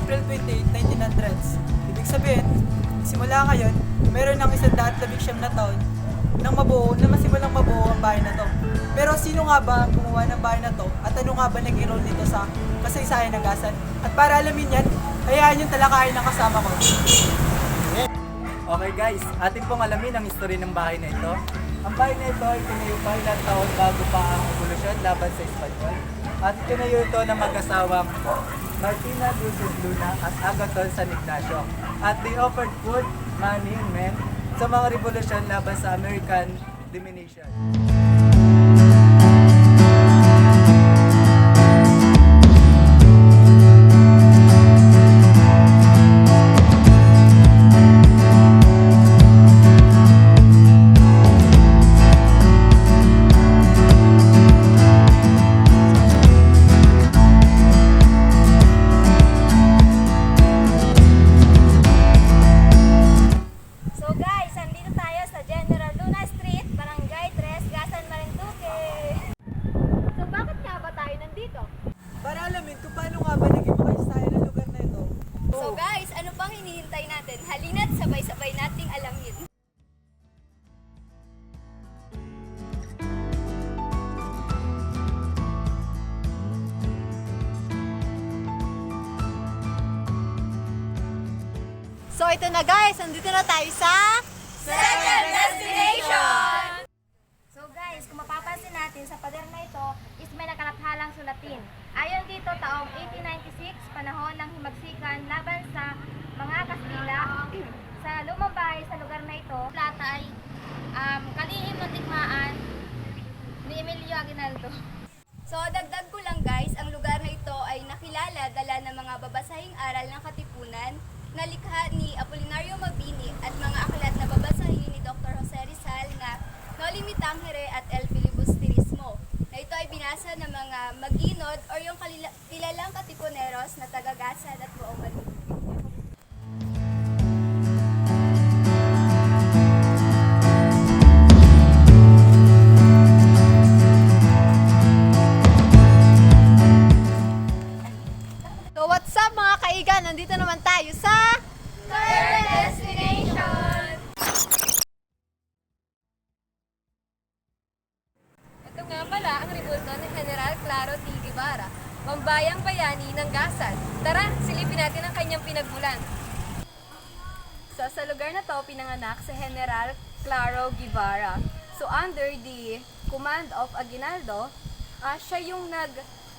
April 28, 1900s. Ibig sabihin, simula ngayon, meron ng 119 na taon nang masimulang mabuo ang bahay na to. Pero sino nga ba ang gumawa ng bahay na to at ano nga ba naging role nito sa kasaysayan ng Gasan? At para alamin yan, hayaan yung talakayin ng kasama ko. Okay guys, atin pong alamin ang history ng bahay na ito. Ang bahay na ito ay tinayo pa ilang taon bago pa ang revolusyon laban sa Espanyol. At tinayo ito ng mag-asawang Martina Dulces Luna at Agathon San Ignacio. At they offered food, money, and men sa mga revolusyon laban sa American domination. So guys, andito tayo sa General Luna Street, Barangay 3, Gasan, Marinduque. So bakit nga ba tayo nandito? Para alamin kung paano nga ba naging makasaya ng lugar na ito. So guys, ano pang hinihintay natin? Halina't sabay-sabay nating alamin. So ito na guys, andito na tayo sa second destination! So guys, kung mapapansin natin sa pader na ito is may nakalathalang sulatin. Ayon dito taong 1896, panahon ng himagsikan laban sa mga Kastila. Sa lumang bahay sa lugar na ito, plata ay kalihim ng digmaan ni Emilio Aguinaldo. So dagdag ko lang guys, ang lugar na ito ay nakilala dala ng mga babasahing aral ng Katipunan na likha ni Apolinario Mabini at mga aklat na babasahin ni Dr. Jose Rizal na Noli Me Tangere at El Filibusterismo, na ito ay binasa ng mga Maginod o yung kilalang Katipuneros na taga-Gasan at buong Marinduque. So what's up mga kaigan? Nandito naman tayo sa third destination! Ito nga pala ang rebulto ni General Claro T. Guevara, mambayang bayani ng Gasan. Tara, silipin natin ang kanyang pinagmulan. So sa lugar na to, pinanganak si General Claro Guevara. So under the command of Aguinaldo, siya yung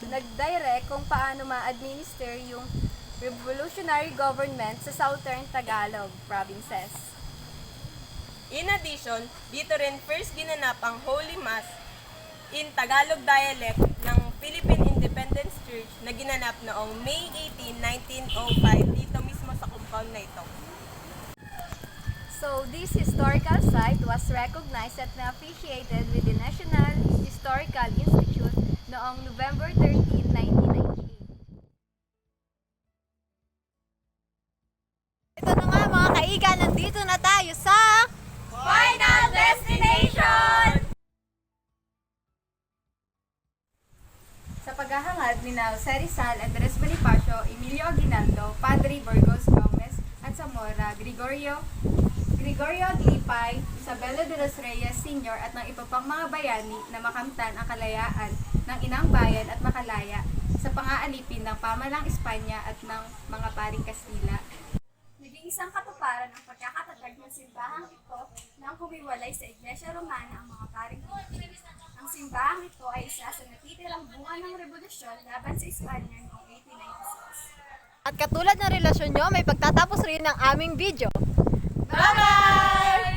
nag-direct kung paano ma-administer yung revolutionary government sa Southern Tagalog provinces. In addition, dito rin first ginanap ang Holy Mass in Tagalog dialect ng Philippine Independence Church na ginanap noong May 18, 1905 dito mismo sa compound na ito. So this historical site was recognized at na-appreciated with the National Historical Institute noong November 13, 1998. Ito na nga mga kaigan, nandito na tayo sa final destination! Sa paghahangad ni Jose Rizal, Andres Bonifacio, Emilio Aguinaldo, Padre Burgos Gomez at Zamora, Gregorio Aglipay, Isabela de los Reyes Sr. at ng iba pang mga bayani na makamtan ang kalayaan ng inang bayan at makalaya sa pang-aalipin ng pamalang Espanya at ng mga paring Kastila. Naging isang katuparan ang pagkakatatag ng simbahang ito nang humiwalay sa Iglesia Romana ang mga paring Pilipino. Ang simbahang ito ay isa sa natitirang bunga ng revolusyon laban sa Espanya noong 1896. At katulad ng relasyon nyo, may pagtatapos rin ng aming video. Bye-bye!